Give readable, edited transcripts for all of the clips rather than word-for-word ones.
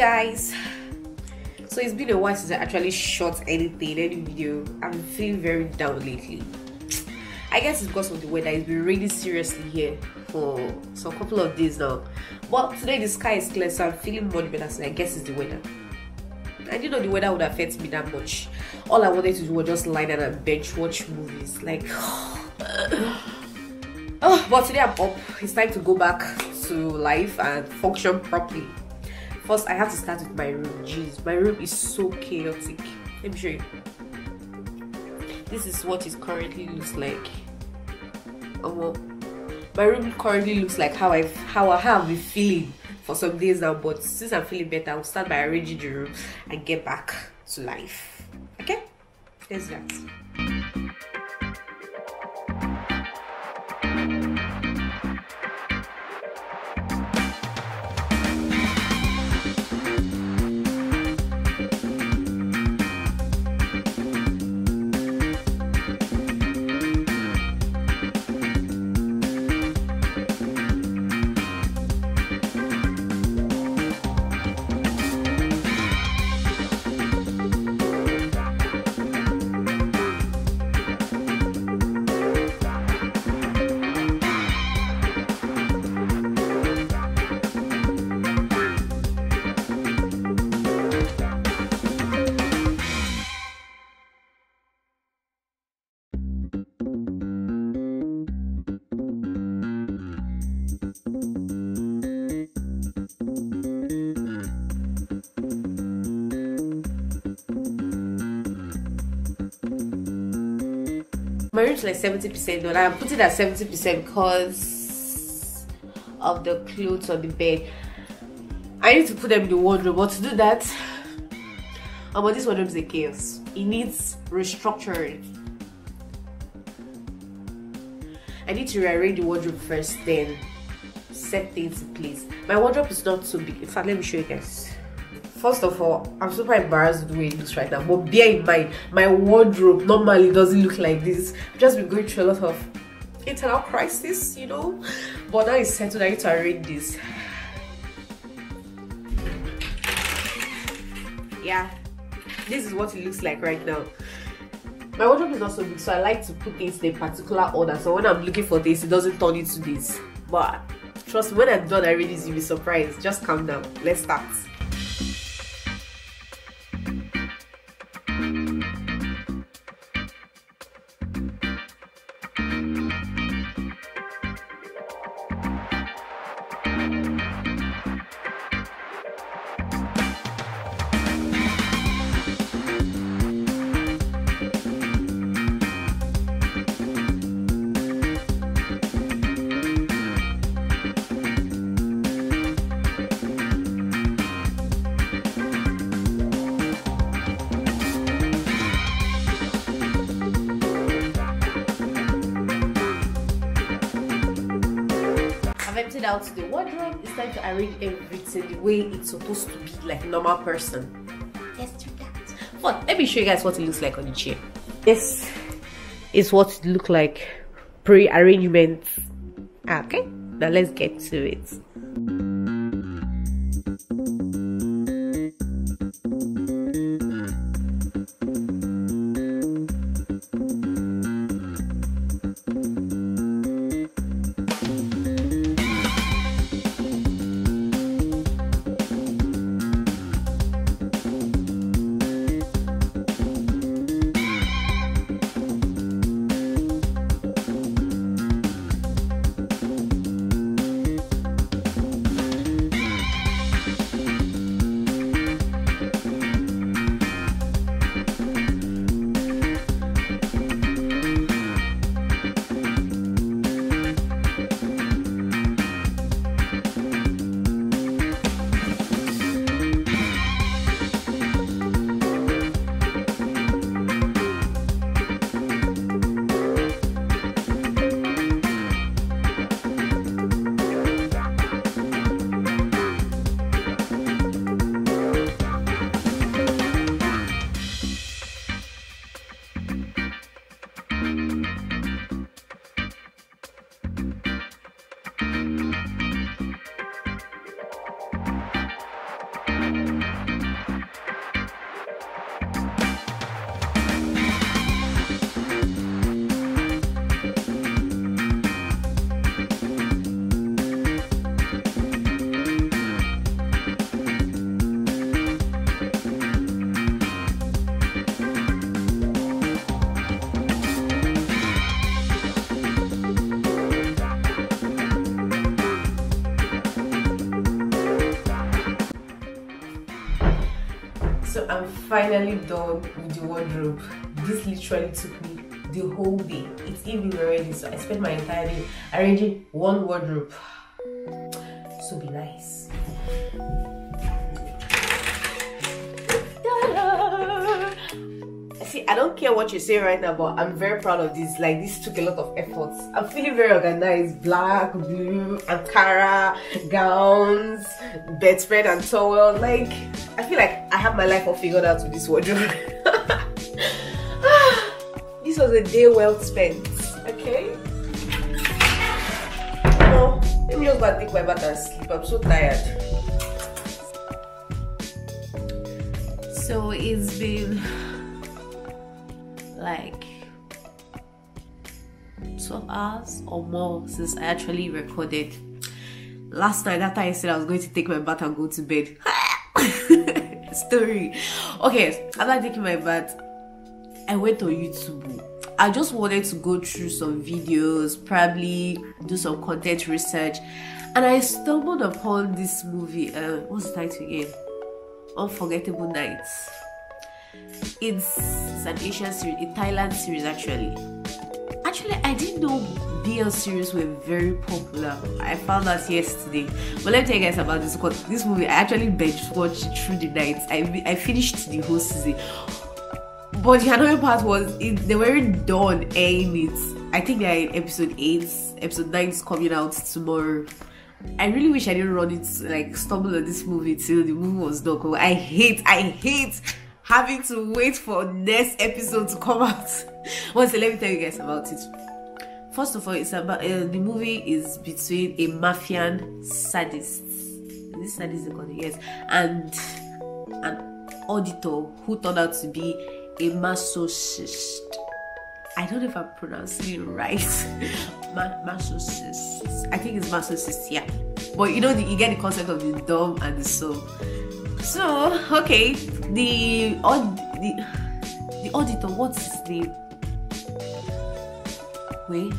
Guys, so it's been a while since I actually shot any video. I'm feeling very down lately. I guess it's because of the weather. It's been raining seriously here for some couple of days now, but today the sky is clear, so I'm feeling much better. So I guess it's the weather. I didn't know the weather would affect me that much. All I wanted to do was just lie down and bench watch movies, like but today I'm up. It's time to go back to life and function properly. First, I have to start with my room. Jeez, my room is so chaotic. Let me show you. This is what it currently looks like. My room currently looks like how I have been feeling for some days now. But since I'm feeling better, I'll start by arranging the room and get back to life. Okay, there's that. My room's like 70% done. I'm putting it at 70% because of the clothes on the bed. I need to put them in the wardrobe, but to do that, this wardrobe is a chaos. It needs restructuring. I need to rearrange the wardrobe first, then set things in place. My wardrobe is not so big. In fact, let me show you guys. First of all, I'm super embarrassed with the way it looks right now, but bear in mind, my wardrobe normally doesn't look like this. I've just been going through a lot of internal crisis, you know, but now it's settled. I need to arrange this. Yeah, this is what it looks like right now. My wardrobe is not so big, so I like to put things in a particular order, so when I'm looking for this, it doesn't turn into this. But trust me, when I'm done arranging this, you'll be surprised. Just calm down. Let's start. Emptied out the wardrobe. It's time to arrange everything the way it's supposed to be, like a normal person. Let's do that. But let me show you guys what it looks like on the chair. This is what it looks like pre-arrangement. Okay, now let's get to it. finally done with the wardrobe. This literally took me the whole day. It's evening already, so I spent my entire day arranging one wardrobe. So be nice. See, I don't care what you say right now, but I'm very proud of this. Like, this took a lot of effort. I'm feeling very organized. Black, blue, Ankara, gowns, bedspread and towel. Like, I feel like I have my life all figured out with this wardrobe. This was a day well spent. Okay? No, let me just go and take my bath and sleep. I'm so tired. So it's been like 12 hours or more since I actually recorded. Last night, after I said I was going to take my bath and go to bed. Story. Okay, after taking my bath, I went on YouTube. I just wanted to go through some videos, probably do some content research, and I stumbled upon this movie. What's the title again? Unforgettable Nights. It's an Asian series, a Thailand series actually. Actually, I didn't know BL series were very popular. I found out yesterday. But let me tell you guys about this, because this movie I actually binge watched through the night. I finished the whole season. But the annoying part was they weren't done airing it. I think they're in episode 8. Episode 9 is coming out tomorrow. I really wish I didn't run it, like stumble on this movie till the movie was done. I hate having to wait for next episode to come out. Well, so let me tell you guys about it. First of all, it's about the movie is between a mafian sadist. This sadist is called, yes, and an auditor who turned out to be a masochist. I don't know if I'm pronouncing it right. Masochist. I think it's masochist, yeah. But you know, you get the concept of the dumb and the soul. So, okay, the auditor, what's his name? Wait.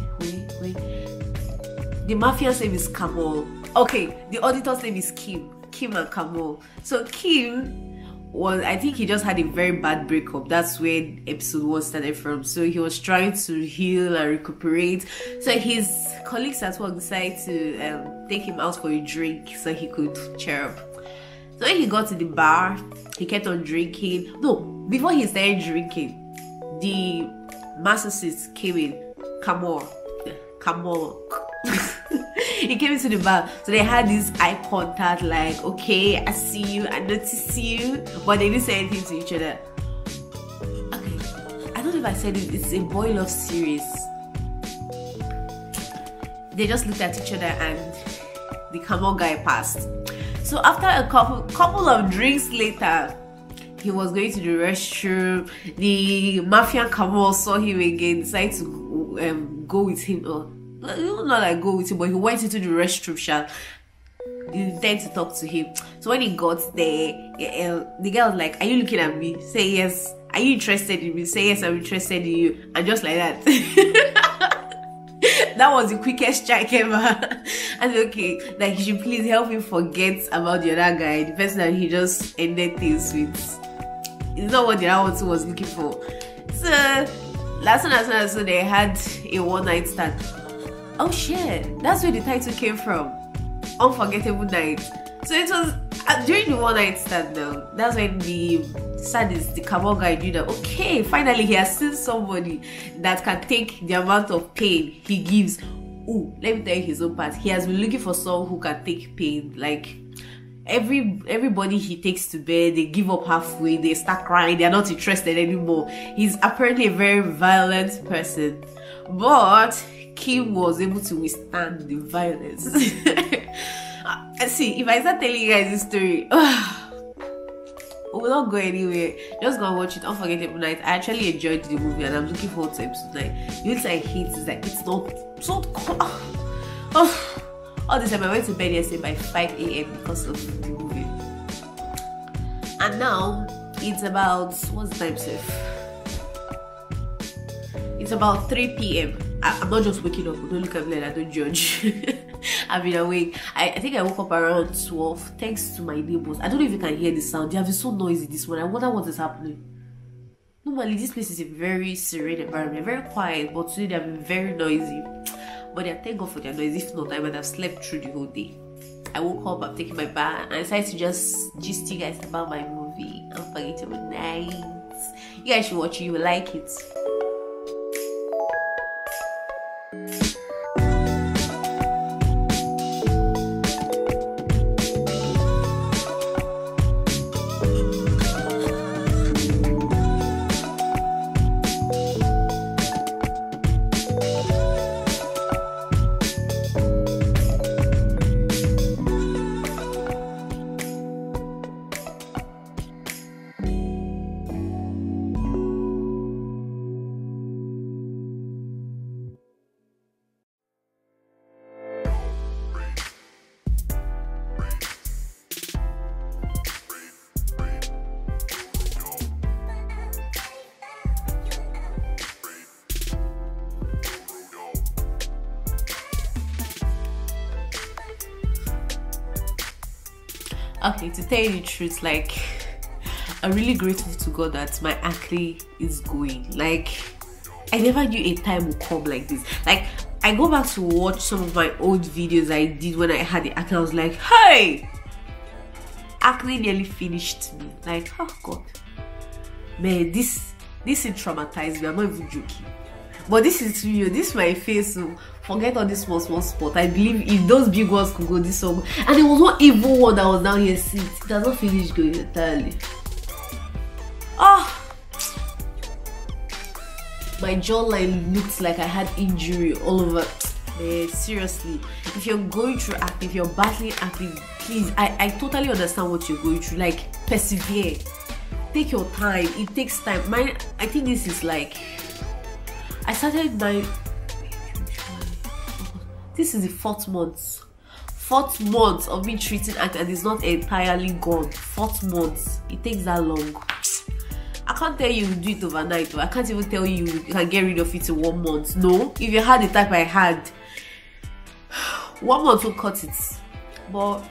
The mafia's name is Kamal. Okay, the auditor's name is Kim and Kamal. So Kim was, I think he just had a very bad breakup. That's where episode 1 started from. So he was trying to heal and recuperate. So his colleagues at work decided to take him out for a drink so he could cheer up. So when he got to the bar, he kept on drinking. No, before he started drinking, the masochist came in. Kamal. He came into the bar, so they had this eye contact, like, okay, I see you, I notice you, but they didn't say anything to each other. Okay, I don't know if I said it, it's a boy love series. They just looked at each other and the Kamal guy passed. So after a couple of drinks later, he was going to the restroom. The mafian Kamal saw him again, decided to go with him. Not like go with him, but he went into the restroom shop. He intended to talk to him. So when he got there, the girl was like, "Are you looking at me?" Say yes. Are you interested in me? Say yes, I'm interested in you. And just like that. That was the quickest strike ever. And okay, like, you should please help him forget about the other guy, the person that he just ended things with. It's not what the other one was looking for. So last one, they had a one-night stand. Oh shit, that's where the title came from. Unforgettable Night. So it was during the one-night stand now. That's when the sadist, the Kamal guy, knew that, okay, finally he has seen somebody that can take the amount of pain he gives. Ooh, let me tell you his own part. He has been looking for someone who can take pain. Like, everybody he takes to bed, they give up halfway, they start crying, they're not interested anymore. He's apparently a very violent person, but Kim was able to withstand the violence. See, if I start telling you guys this story, we will not go anywhere. Just go and watch it. Unforgettable Night. I actually enjoyed the movie and I'm looking forward to episode 9. You know, I hate is that it's not all this time I went to bed yesterday by 5 a.m. because of the movie. And now it's about, what's the time, safe? It's about 3 p.m. I'm not just waking up. Don't look at me like that, don't judge. I've been awake. I think I woke up around 12 thanks to my neighbors. I don't know if you can hear the sound. They have been so noisy this morning. I wonder what is happening. Normally this place is a very serene environment, very quiet, but today they have been very noisy. But I thank God for their noise. If not, I would have slept through the whole day. I woke up, I'm taking my bath, and I decided to just gist you guys about my movie, Unforgettable Nights. You guys should watch it, you will like it. Okay, to tell you the truth, like, I'm really grateful to God that my acne is going. Like, I never knew a time would come like this. Like, I go back to watch some of my old videos I did when I had the acne. I was like, hey, acne nearly finished me. Like, oh God, man, this thing traumatized me. I'm not even joking. But this is real. This is my face. So forget all this small spot. I believe if those big ones could go this long, and it was not even one that was down here. See, it has not finished going entirely. Ah, my jawline looks like I had injury all over. Man, seriously, if you're going through acne, if you're battling acne, please, I totally understand what you're going through. Like, persevere. Take your time. It takes time. I think this is like, I started my, this is the fourth month of me treating acne, and it's not entirely gone. 4th month. It takes that long. I can't tell you do it overnight, or I can't even tell you can get rid of it in 1 month. No, if you had the type I had, 1 month will cut it. But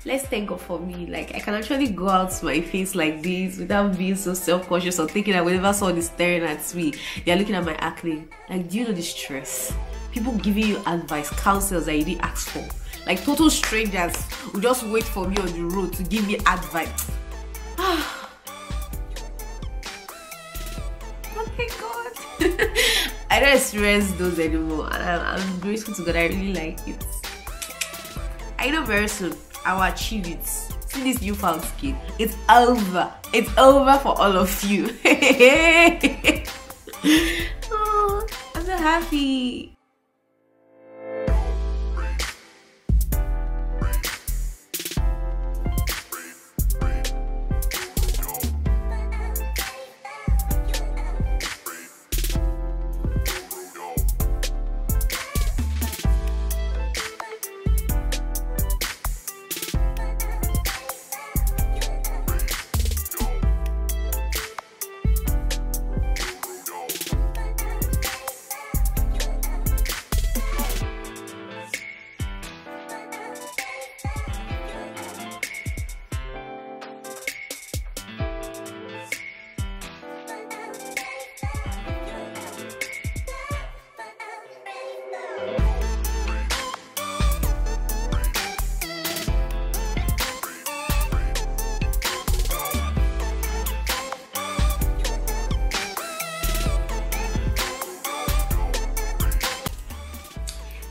let's thank God for me. Like, I can actually go out to my face like this without being so self-conscious or thinking that whenever someone is staring at me, they're looking at my acne. Like, do you know the stress? People giving you advice, counsels that you didn't ask for. Like, total strangers will just wait for me on the road to give me advice. Okay, God. I don't experience those anymore, and I'm grateful to God. I really like it. I know very soon I will achieve it. See this newfound skin. It's over. It's over for all of you. Oh, I'm so happy.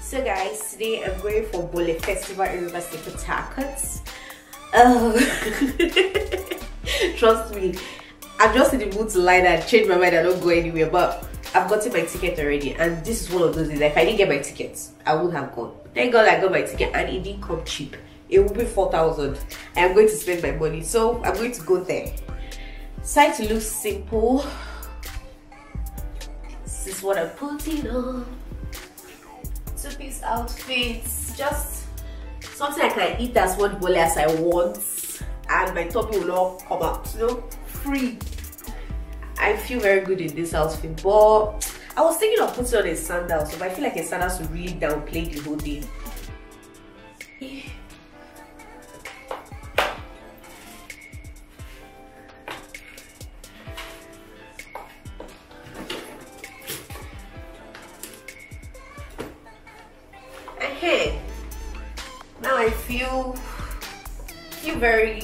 So guys, today I'm going for Bole Festival in River State, Port Harcourt. Trust me, I'm just in the mood to lie down, change my mind, I don't go anywhere. But I've gotten my ticket already, and this is one of those days. If I didn't get my tickets, I would have gone. Thank God I got my ticket, and it didn't come cheap. It will be 4,000. I am going to spend my money, so I'm going to go there. Decide to look simple. This is what I'm putting on. 2-piece outfits, just something I can eat as much bole as I want, and my tummy will not come out, you know, free. I feel very good in this outfit, but I was thinking of putting on a sandal, so I feel like a sandal should really downplay the whole thing. Okay. Now I feel very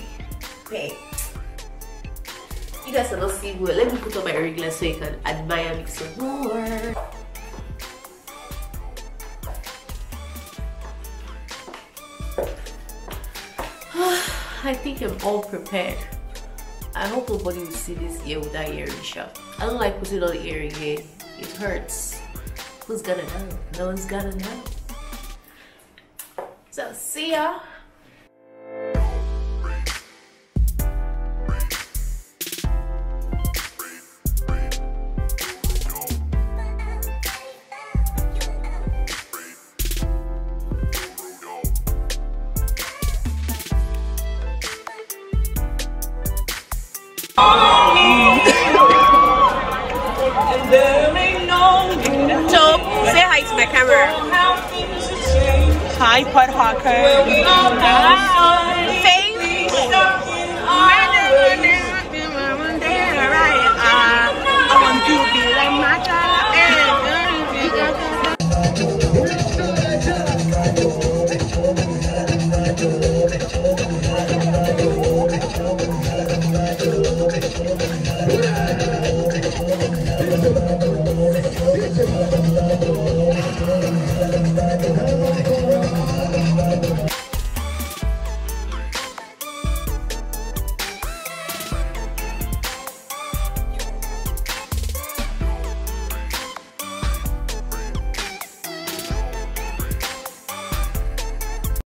okay. You guys are not seeing well. Let me put on my regular so you can admire me some more. I think I'm all prepared. I hope nobody will see this ear with that earring shot. I don't like putting on the earring here. It hurts. Who's gonna know? No one's gonna know. So see ya. So, say hi to my camera. Hi, Pod Hawker.